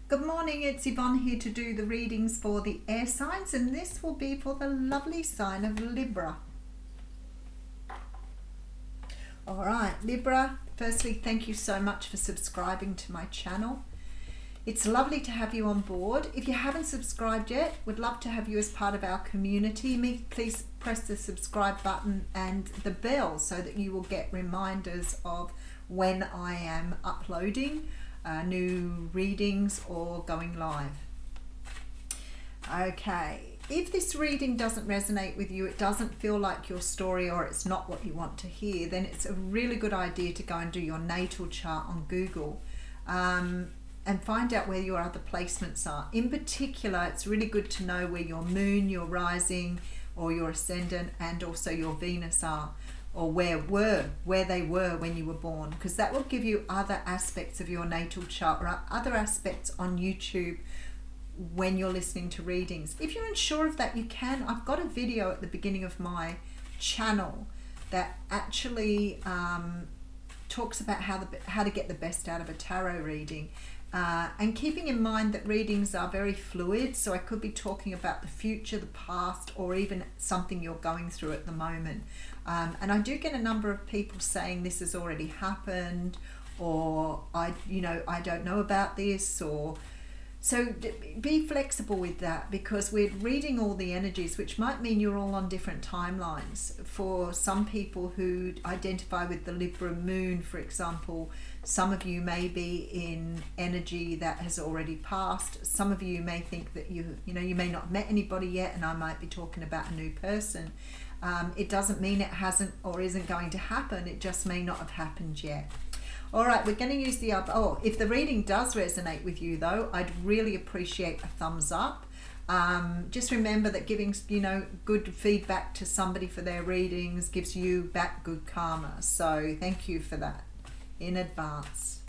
Good morning, it's Yvonne here to do the readings for the air signs, and this will be for the lovely sign of Libra. Alright, Libra, firstly, thank you so much for subscribing to my channel. It's lovely to have you on board. If you haven't subscribed yet, we'd love to have you as part of our community. Please press the subscribe button and the bell so that you will get reminders of when I am uploading new readings or going live. Okay, if this reading doesn't resonate with you, it doesn't feel like your story, or it's not what you want to hear, then it's a really good idea to go and do your natal chart on Google and find out where your other placements are. In particular, it's really good to know where your moon, your rising, or your ascendant, and also your Venus are, or where they were when you were born, because that will give you other aspects of your natal chart or other aspects on YouTube when you're listening to readings. If you're unsure of that, you can. I've got a video at the beginning of my channel that actually talks about how to get the best out of a tarot reading. And keeping in mind that readings are very fluid, so I could be talking about the future, the past, or even something you're going through at the moment. And I do get a number of people saying this has already happened, or I don't know about this, or so be flexible with that, because we're reading all the energies, which might mean you're all on different timelines. For some people who identify with the Libra moon, for example, some of you may be in energy that has already passed. Some of you may think that you may not have met anybody yet, and I might be talking about a new person. It doesn't mean it hasn't or isn't going to happen. It just may not have happened yet. All right, we're going to use the if the reading does resonate with you, though, I'd really appreciate a thumbs up. Just remember that giving good feedback to somebody for their readings gives you back good karma. So thank you for that in advance.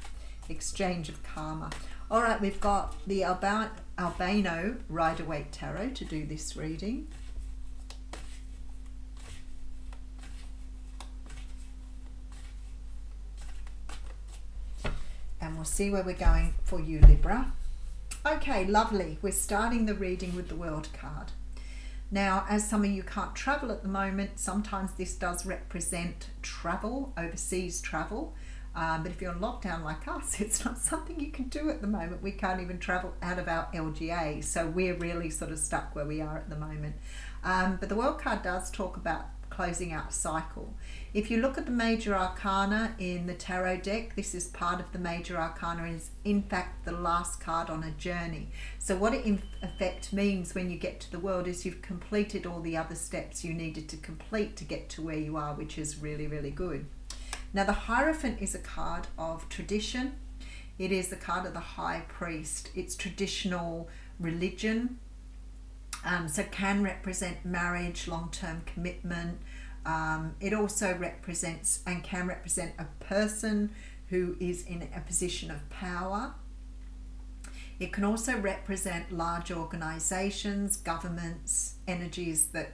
Exchange of karma. All right, we've got the Albino Rider-Waite Tarot to do this reading. And we'll see where we're going for you, Libra. Okay, lovely. We're starting the reading with the World card. Now, as some of you can't travel at the moment, sometimes this does represent travel, overseas travel. But if you're in lockdown like us, it's not something you can do at the moment. We can't even travel out of our LGA, so we're really sort of stuck where we are at the moment. But the World card does talk about closing out a cycle. If you look at the major arcana in the tarot deck, this is part of the major arcana, is in fact the last card on a journey. So what it in effect means when you get to the World is you've completed all the other steps you needed to complete to get to where you are, which is really, really good. Now the Hierophant is a card of tradition. It is the card of the High Priest. It's traditional religion. So can represent marriage, long-term commitment. It also represents and can represent a person who is in a position of power. It can also represent large organizations, governments, energies that...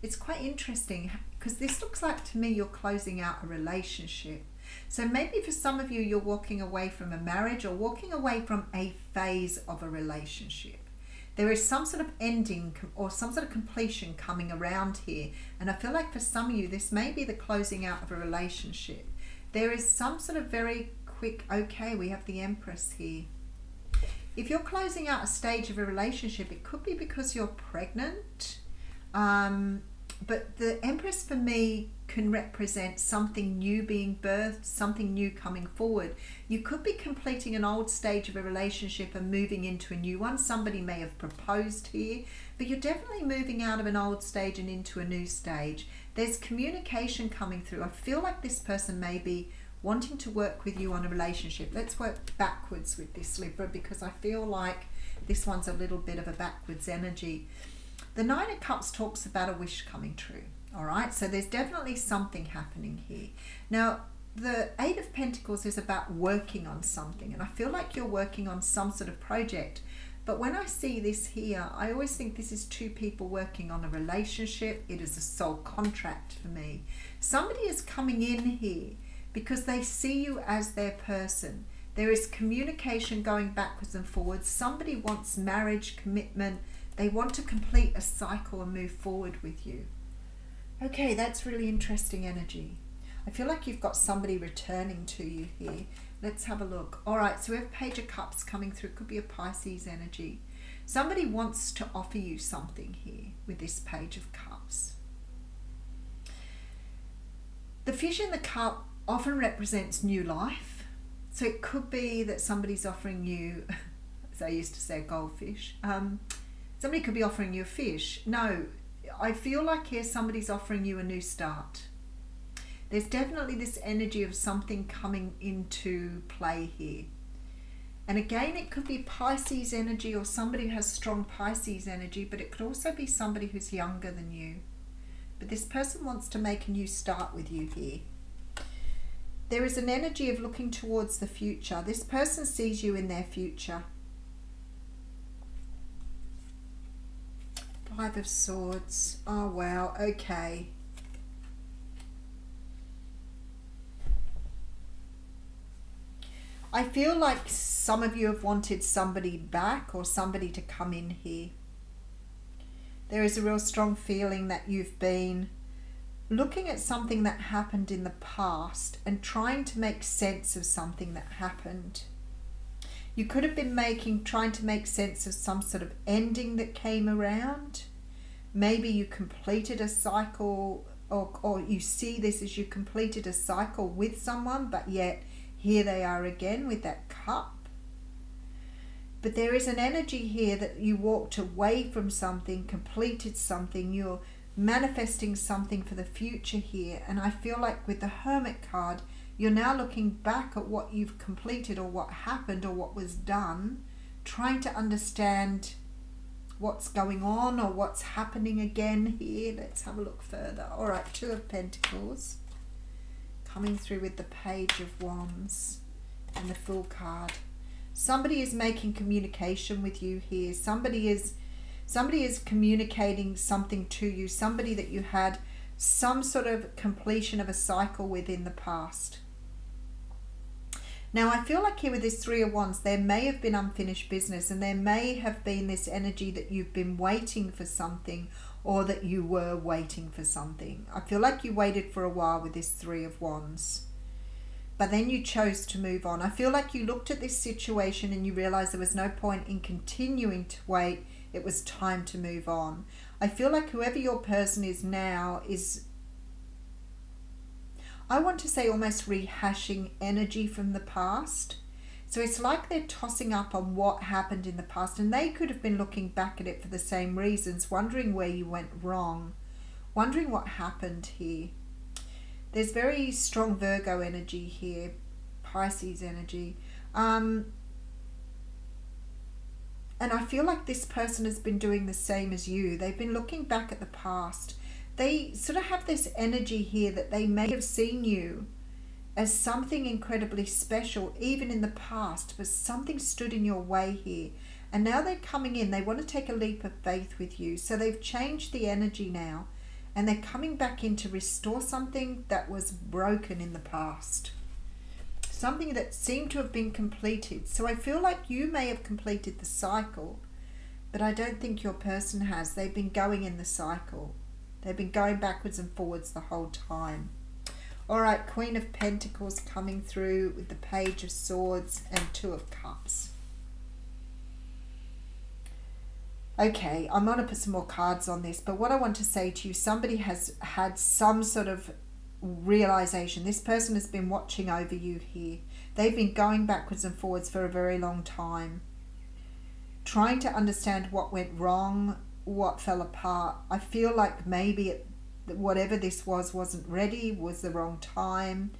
It's quite interesting because this looks like to me you're closing out a relationship. So maybe for some of you, you're walking away from a marriage or walking away from a phase of a relationship. There is some sort of ending or some sort of completion coming around here. And I feel like for some of you, this may be the closing out of a relationship. There is some sort of very quick, okay, we have the Empress here. If you're closing out a stage of a relationship, it could be because you're pregnant. But the Empress for me can represent something new being birthed, something new coming forward. You could be completing an old stage of a relationship and moving into a new one. Somebody may have proposed here, but you're definitely moving out of an old stage and into a new stage. There's communication coming through. I feel like this person may be wanting to work with you on a relationship. Let's work backwards with this, Libra, because I feel like this one's a little bit of a backwards energy. The Nine of Cups talks about a wish coming true. All right, so there's definitely something happening here. Now, the Eight of Pentacles is about working on something, and I feel like you're working on some sort of project. But when I see this here, I always think this is two people working on a relationship. It is a soul contract for me. Somebody is coming in here because they see you as their person. There is communication going backwards and forwards. Somebody wants marriage, commitment. They want to complete a cycle and move forward with you. Okay, that's really interesting energy. I feel like you've got somebody returning to you here. Let's have a look. All right, so we have Page of Cups coming through. It could be a Pisces energy. Somebody wants to offer you something here with this Page of Cups. The fish in the cup often represents new life. So it could be that somebody's offering you, as I used to say, a goldfish. Somebody could be offering you a fish. No, I feel like here somebody's offering you a new start. There's definitely this energy of something coming into play here. And again, it could be Pisces energy, or somebody who has strong Pisces energy, but it could also be somebody who's younger than you. But this person wants to make a new start with you here. There is an energy of looking towards the future. This person sees you in their future. Five of Swords. Oh, wow. Okay. I feel like some of you have wanted somebody back or somebody to come in here. There is a real strong feeling that you've been looking at something that happened in the past and trying to make sense of something that happened. You could have been trying to make sense of some sort of ending that came around. Maybe you completed a cycle, or you see this as you completed a cycle with someone, but yet here they are again with that cup. But there is an energy here that you walked away from something, completed something, you're manifesting something for the future here. And I feel like with the Hermit card, you're now looking back at what you've completed or what happened or what was done, trying to understand what's going on or what's happening again here. Let's have a look further. All right, Two of Pentacles. Coming through with the Page of Wands and the Fool card. Somebody is making communication with you here. Somebody is communicating something to you. Somebody that you had some sort of completion of a cycle with in the past. Now I feel like here with this Three of Wands, there may have been unfinished business, and there may have been this energy that you've been waiting for something, or that you were waiting for something. I feel like you waited for a while with this Three of Wands, but then you chose to move on. I feel like you looked at this situation and you realized there was no point in continuing to wait. It was time to move on. I feel like whoever your person is now is, I want to say, almost rehashing energy from the past. So it's like they're tossing up on what happened in the past, and they could have been looking back at it for the same reasons, wondering where you went wrong, wondering what happened here. There's very strong Virgo energy here, Pisces energy. And I feel like this person has been doing the same as you. They've been looking back at the past. They sort of have this energy here that they may have seen you as something incredibly special, even in the past, but something stood in your way here. And now they're coming in. They want to take a leap of faith with you. So they've changed the energy now, and they're coming back in to restore something that was broken in the past. Something that seemed to have been completed. So I feel like you may have completed the cycle, but I don't think your person has. They've been going in the cycle. They've been going backwards and forwards the whole time. All right, Queen of Pentacles coming through with the Page of Swords and Two of Cups. Okay, I'm going to put some more cards on this, but what I want to say to you, somebody has had some sort of realization. This person has been watching over you here. They've been going backwards and forwards for a very long time, trying to understand what went wrong, what fell apart. I feel like maybe whatever this wasn't ready, was the wrong time.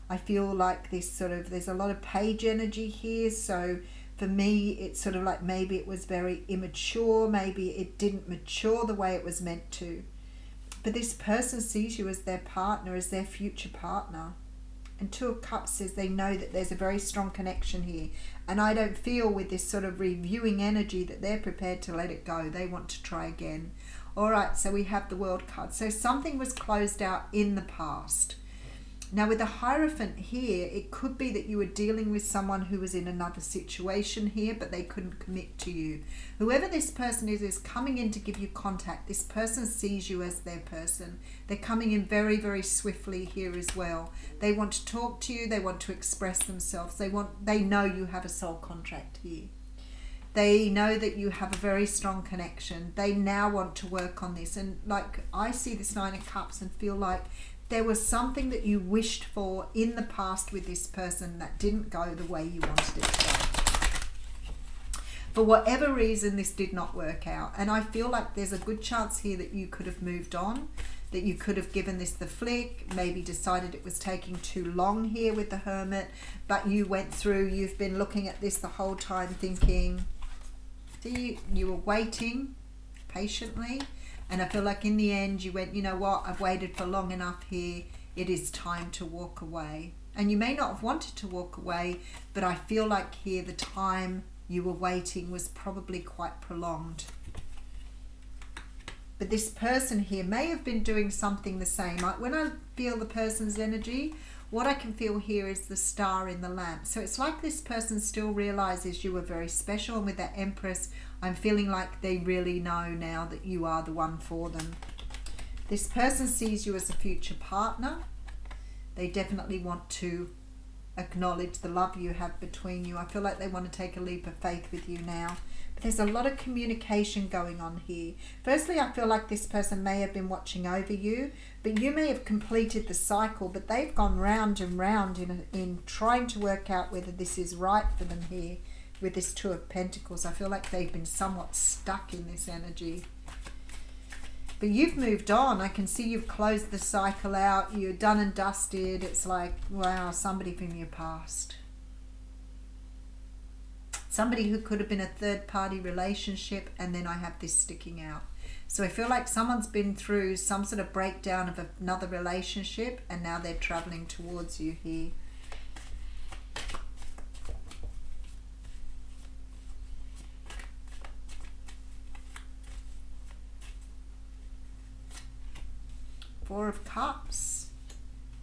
I feel like there's a lot of page energy here, so for me it's sort of like maybe it was very immature, maybe it didn't mature the way it was meant to. But this person sees you as their partner, as their future partner. And Two of Cups says they know that there's a very strong connection here. And I don't feel with this sort of reviewing energy that they're prepared to let it go. They want to try again. All right, so we have the World card. So something was closed out in the past. Now with the Hierophant here, it could be that you were dealing with someone who was in another situation here, but they couldn't commit to you. Whoever this person is coming in to give you contact. This person sees you as their person. They're coming in very, very swiftly here as well. They want to talk to you. They want to express themselves. They know you have a soul contract here. They know that you have a very strong connection. They now want to work on this. And like I see this Nine of Cups and feel like there was something that you wished for in the past with this person that didn't go the way you wanted it to go. For whatever reason, this did not work out. And I feel like there's a good chance here that you could have moved on, that you could have given this the flick, maybe decided it was taking too long here with the Hermit, but you went through, you've been looking at this the whole time thinking, you were waiting patiently. And I feel like in the end you went, you know what, I've waited for long enough here. It is time to walk away. And you may not have wanted to walk away, but I feel like here the time you were waiting was probably quite prolonged. But this person here may have been doing something the same. When I feel the person's energy, what I can feel here is the star in the lamp. So it's like this person still realizes you were very special. And with that Empress, I'm feeling like they really know now that you are the one for them. This person sees you as a future partner. They definitely want to acknowledge the love you have between you. I feel like they want to take a leap of faith with you now. But there's a lot of communication going on here. Firstly, I feel like this person may have been watching over you, but you may have completed the cycle, but they've gone round and round in trying to work out whether this is right for them here. With this Two of Pentacles, I feel like they've been somewhat stuck in this energy. But you've moved on. I can see you've closed the cycle out. You're done and dusted. It's like, wow, somebody from your past. Somebody who could have been a third-party relationship, and then I have this sticking out. So I feel like someone's been through some sort of breakdown of another relationship, and now they're traveling towards you here. Four of Cups,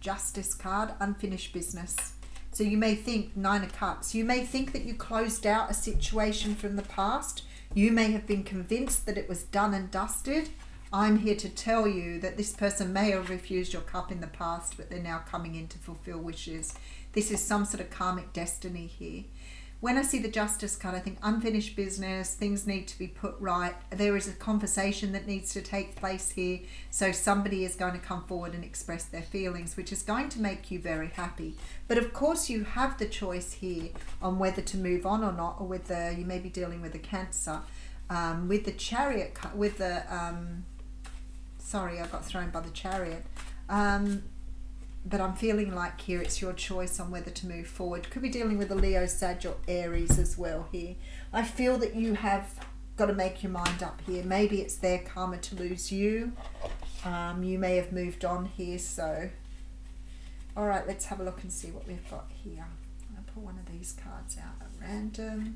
Justice card, unfinished business. So you may think, Nine of Cups, you may think that you closed out a situation from the past. You may have been convinced that it was done and dusted. I'm here to tell you that this person may have refused your cup in the past, but they're now coming in to fulfill wishes. This is some sort of karmic destiny here. When I see the Justice card, I think unfinished business, things need to be put right. There is a conversation that needs to take place here. So somebody is going to come forward and express their feelings, which is going to make you very happy. But of course you have the choice here on whether to move on or not, or whether you may be dealing with a Cancer. With the Chariot, with the, sorry, I got thrown by the Chariot. But I'm feeling like here it's your choice on whether to move forward. Could be dealing with a Leo, Sag or Aries as well here. I feel that you have got to make your mind up here. Maybe it's their karma to lose you. You may have moved on here. So, all right, let's have a look and see what we've got here. I'll pull one of these cards out at random.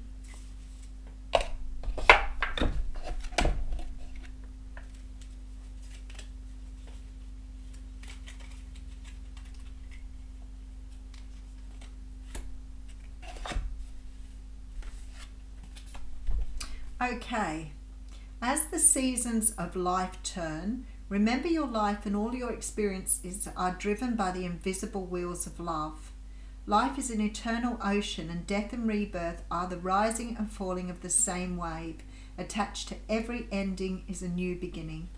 Okay, as the seasons of life turn, remember your life and all your experiences are driven by the invisible wheels of love. Life is an eternal ocean, and death and rebirth are the rising and falling of the same wave. Attached to every ending is a new beginning.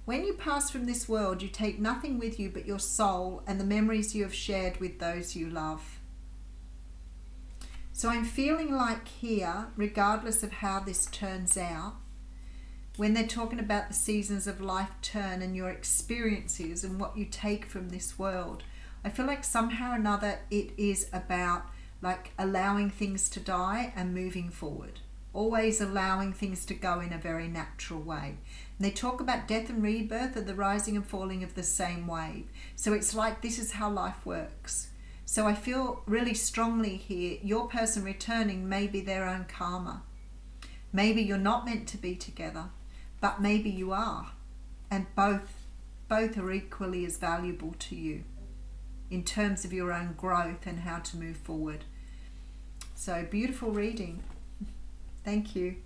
When you pass from this world, you take nothing with you but your soul and the memories you have shared with those you love. So I'm feeling like here, regardless of how this turns out, when they're talking about the seasons of life turn and your experiences and what you take from this world, I feel like somehow or another it is about like allowing things to die and moving forward. Always allowing things to go in a very natural way. And they talk about death and rebirth are the rising and falling of the same wave. So it's like this is how life works. So I feel really strongly here, your person returning may be their own karma. Maybe you're not meant to be together, but maybe you are. And both both are equally as valuable to you in terms of your own growth and how to move forward. So beautiful reading. Thank you.